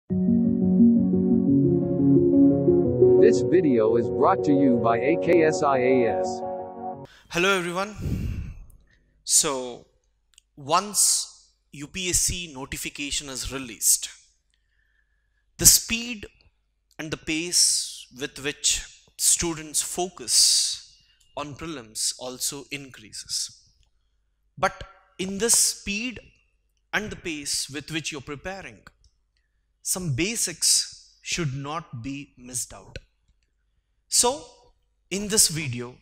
This video is brought to you by AKSIAS. Hello everyone. So once UPSC notification is released, the speed and the pace with which students focus on prelims also increases. But in this speed and the pace with which you're preparing, some basics should not be missed out. So in this video,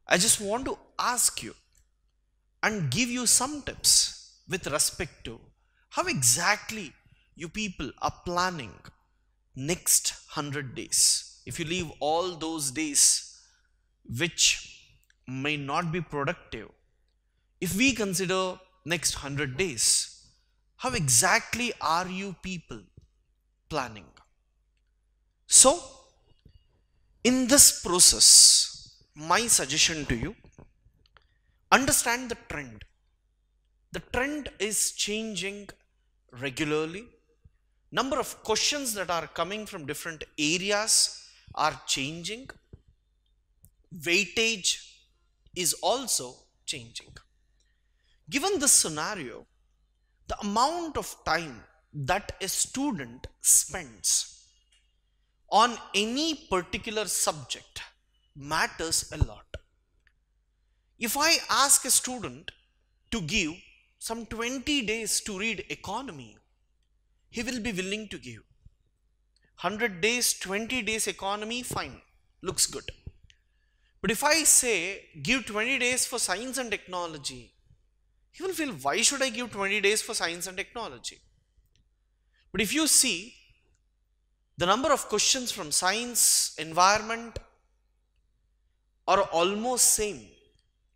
I just want to ask you and give you some tips with respect to how exactly you people are planning next 100 days. If you leave all those days which may not be productive, if we consider next 100 days, how exactly are you people planning? So, in this process, my suggestion to you, understand the trend. The trend is changing regularly. Number of questions that are coming from different areas are changing. Weightage is also changing. Given this scenario, the amount of time that a student spends on any particular subject matters a lot. If I ask a student to give some 20 days to read economy, he will be willing to give. 100 days, 20 days economy, fine, looks good. But if I say give 20 days for science and technology, he will feel, why should I give 20 days for science and technology? But if you see, the number of questions from science, environment are almost same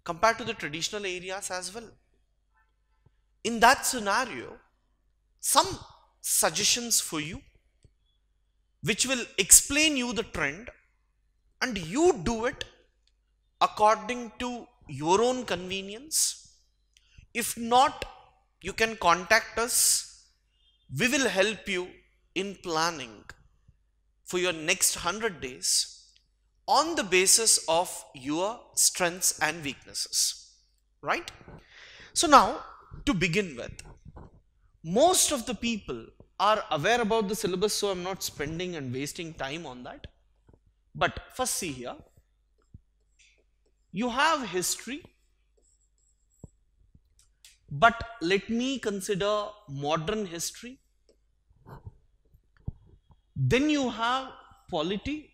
compared to the traditional areas as well. In that scenario, some suggestions for you which will explain you the trend, and you do it according to your own convenience. If not, you can contact us. We will help you in planning for your next 100 days on the basis of your strengths and weaknesses, right? So now, to begin with, most of the people are aware about the syllabus, so I'm not spending and wasting time on that. But first see here, you have history, but let me consider modern history. Then you have polity,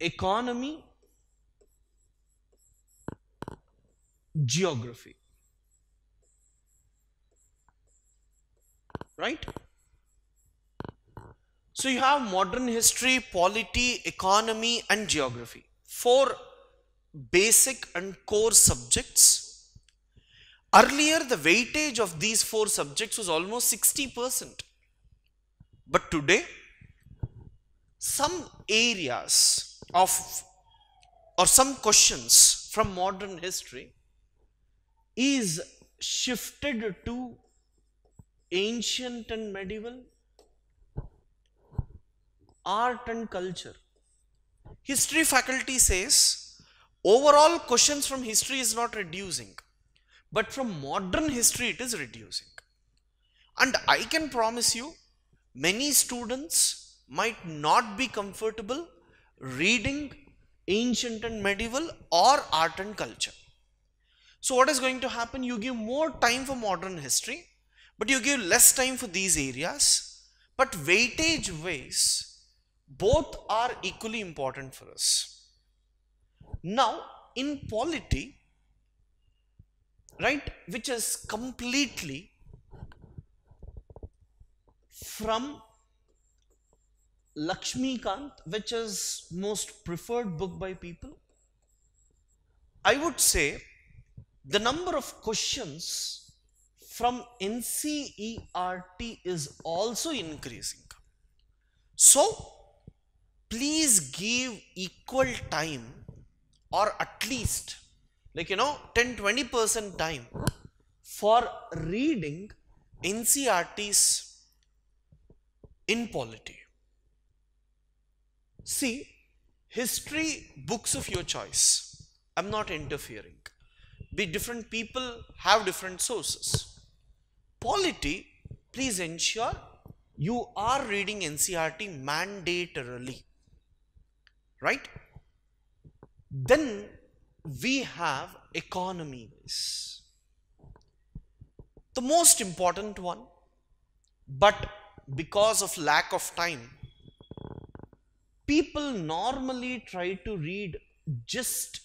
economy, geography, right? So you have modern history, polity, economy and geography. Four basic and core subjects. Earlier, the weightage of these four subjects was almost 60%. But today, some areas of or some questions from modern history is shifted to ancient and medieval, art and culture. History faculty says overall questions from history is not reducing, but from modern history it is reducing. And I can promise you, many students might not be comfortable reading ancient and medieval or art and culture. So what is going to happen? You give more time for modern history, but you give less time for these areas. But weightage ways, both are equally important for us. Now, in polity, right, which is completely from Lakshmikant, which is most preferred book by people, I would say the number of questions from NCERT is also increasing. So please give equal time, or at least 10-20% time for reading NCRTs in polity. See, history books of your choice. I'm not interfering. Be different people have different sources. Polity, please ensure you are reading NCRT mandatorily. Right? Then we have economies. The most important one, but because of lack of time, people normally try to read just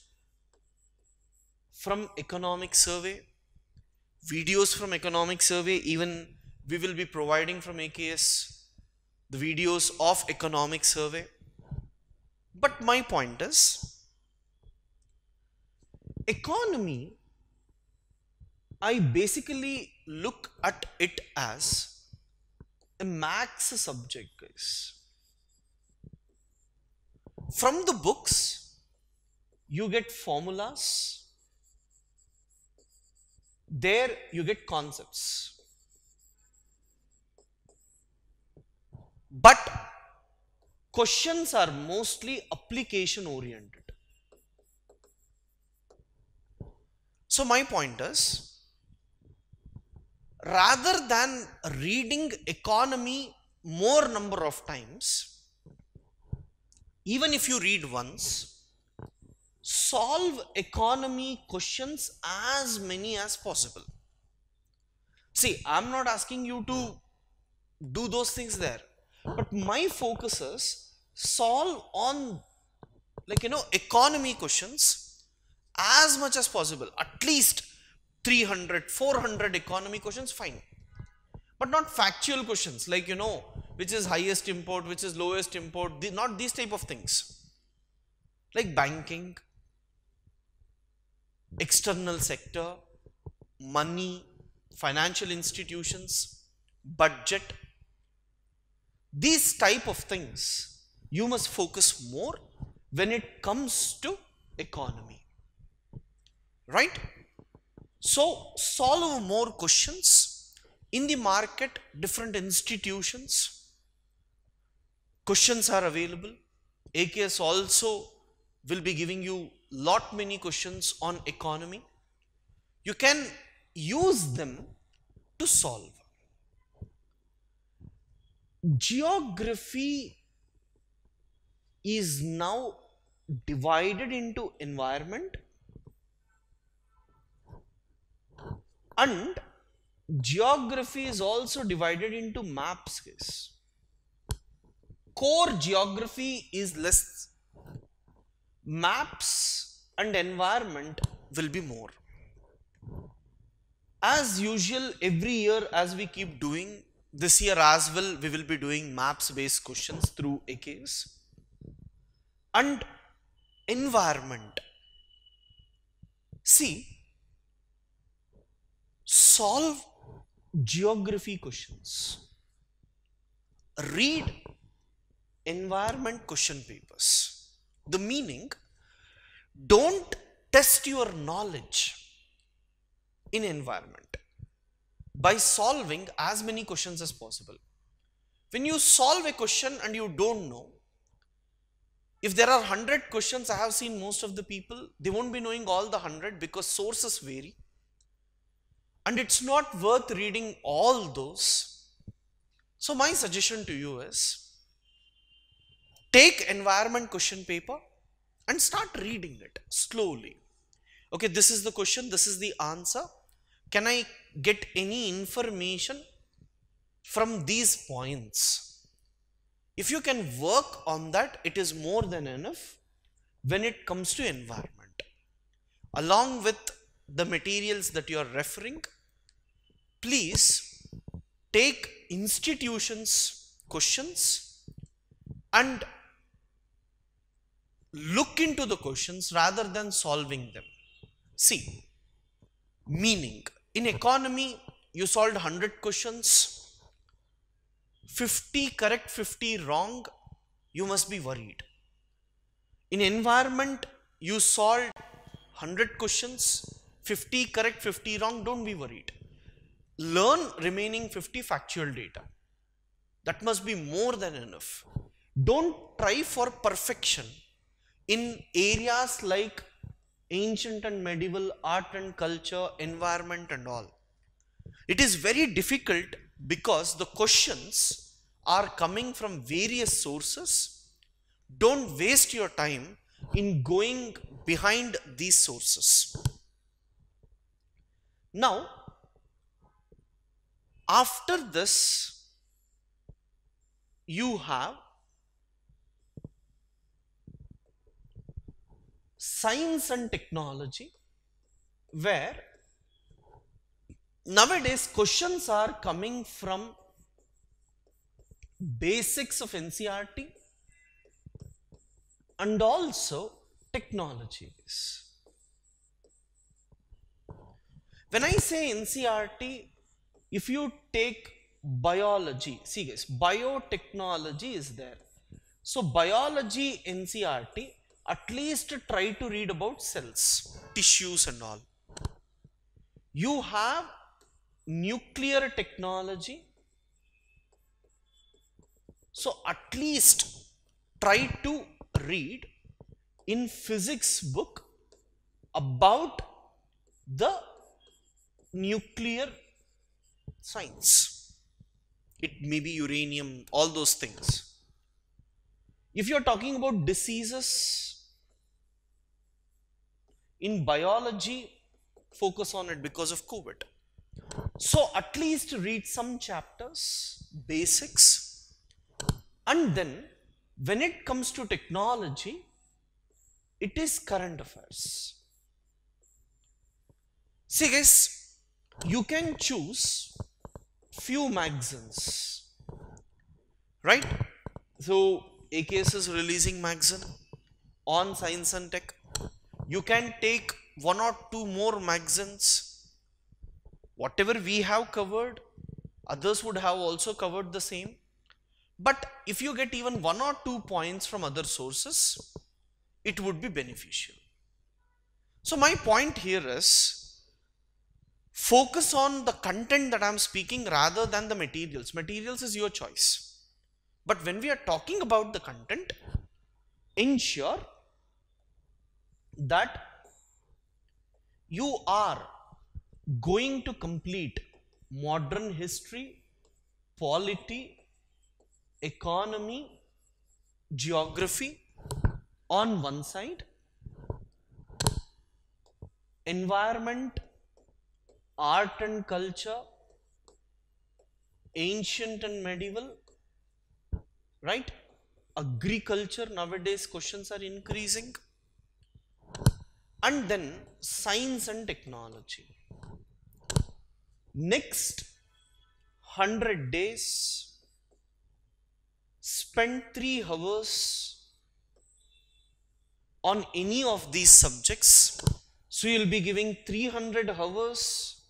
from economic survey, videos from economic survey. Even we will be providing from AKS the videos of economic survey. But my point is, economy, I basically look at it as a max subject, guys. From the books, you get formulas. There you get concepts. But questions are mostly application oriented. So my point is, rather than reading economy more number of times, even if you read once, solve economy questions as many as possible. See, I'm not asking you to do those things there, but my focus is solve on, economy questions as much as possible. At least 300, 400 economy questions, fine. But not factual questions like, which is highest import, which is lowest import, not these type of things. Like banking, external sector, money, financial institutions, budget. These type of things you must focus more when it comes to economy. Right? So solve more questions in the market, different institutions. Questions are available. AKS also will be giving you lot many questions on economy. You can use them to solve. Geography is now divided into environment, and geography is also divided into maps, guys. Core geography is less. Maps and environment will be more. As usual, every year as we keep doing, this year as well, we will be doing maps based questions through AKS. And environment. See, solve geography questions. Read environment question papers. The meaning, don't test your knowledge in environment by solving as many questions as possible. When you solve a question and you don't know, if there are 100 questions, I have seen most of the people, they won't be knowing all the 100 because sources vary. And it's not worth reading all those. So my suggestion to you is, take environment question paper and start reading it slowly. Okay, this is the question, this is the answer. Can I get any information from these points? If you can work on that, it is more than enough when it comes to environment. Along with the materials that you are referring, please take institutions questions and look into the questions rather than solving them. See, meaning, in economy, you solved 100 questions, 50 correct, 50 wrong, you must be worried. In environment, you solved 100 questions, 50 correct, 50 wrong, don't be worried. learn remaining 50 factual data. That must be more than enough. Don't try for perfection in areas like ancient and medieval, art and culture, environment and all. It is very difficult because the questions are coming from various sources. Don't waste your time in going behind these sources. Now, after this, you have science and technology, where nowadays questions are coming from basics of NCERT and also technologies. When I say NCERT, if you take biology, see guys, biotechnology is there. So biology NCERT, at least try to read about cells, tissues and all. You have nuclear technology. So at least try to read in physics book about the nuclear science. It may be uranium, all those things. If you are talking about diseases, in biology, focus on it because of COVID. So at least read some chapters, basics, and then when it comes to technology, it is current affairs. See guys, you can choose few magazines, right? So AKS is releasing magazine on science and tech. You can take one or two more magazines. Whatever we have covered, others would have also covered the same. But if you get even one or two points from other sources, it would be beneficial. So my point here is, focus on the content that I am speaking rather than the materials. Materials is your choice. But when we are talking about the content, ensure that you are going to complete modern history, polity, economy, geography on one side, environment, art and culture, ancient and medieval, right? Agriculture, nowadays questions are increasing, and then science and technology. Next 100 days, spend 3 hours on any of these subjects. So you'll be giving 300 hours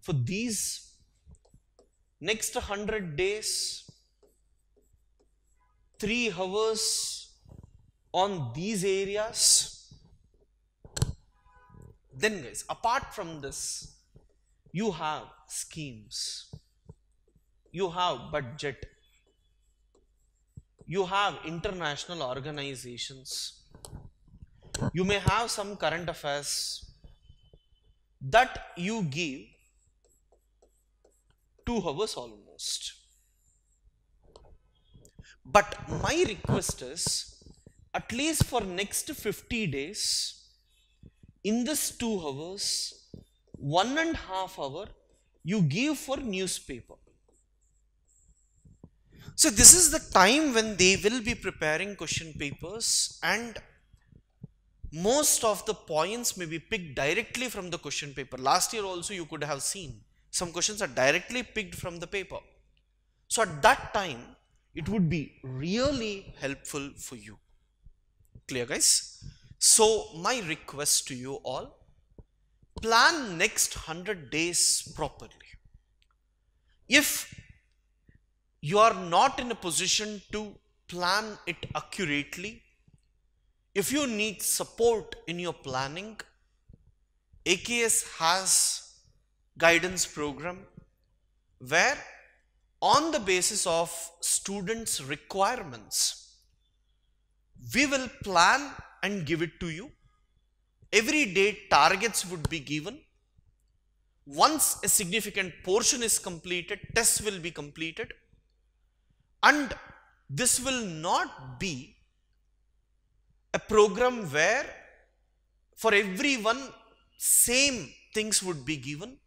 for these. Next 100 days, 3 hours on these areas. Then guys, apart from this, you have schemes, you have budget, you have international organizations, you may have some current affairs that you give 2 hours almost. But my request is, at least for next 50 days, in this 2 hours, 1.5 hours you give for newspaper. So this is the time when they will be preparing question papers, and most of the points may be picked directly from the question paper. Last year also you could have seen some questions are directly picked from the paper. So at that time it would be really helpful for you. Clear guys? So my request to you all, plan next 100 days properly. If you are not in a position to plan it accurately, if you need support in your planning, AKS has guidance program where on the basis of students' requirements, we will plan and give it to you. Every day targets would be given. Once a significant portion is completed, tests will be completed, and this will not be a program where for everyone same things would be given.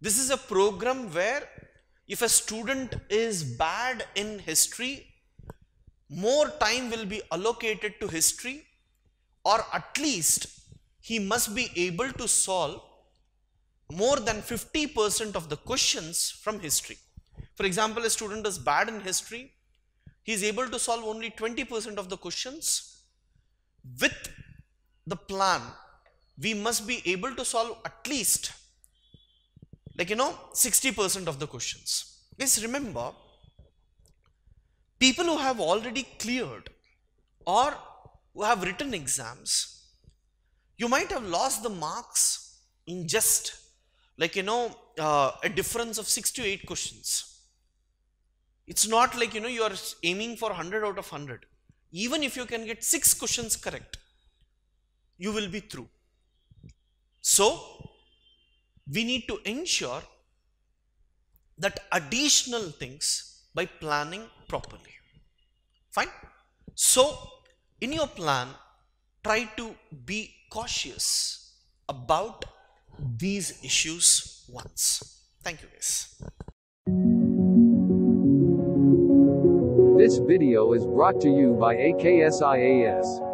This is a program where if a student is bad in history, more time will be allocated to history, or at least he must be able to solve more than 50% of the questions from history. For example, a student is bad in history, he is able to solve only 20% of the questions. With the plan, we must be able to solve at least 60% of the questions. Please remember, people who have already cleared or who have written exams, you might have lost the marks in just a difference of 6 to 8 questions. It's not like you are aiming for 100 out of 100. Even if you can get 6 questions correct, you will be through. So we need to ensure that additional things by planning properly. Fine. So in your plan, try to be cautious about these issues once. Thank you guys. This video is brought to you by AKSIAS.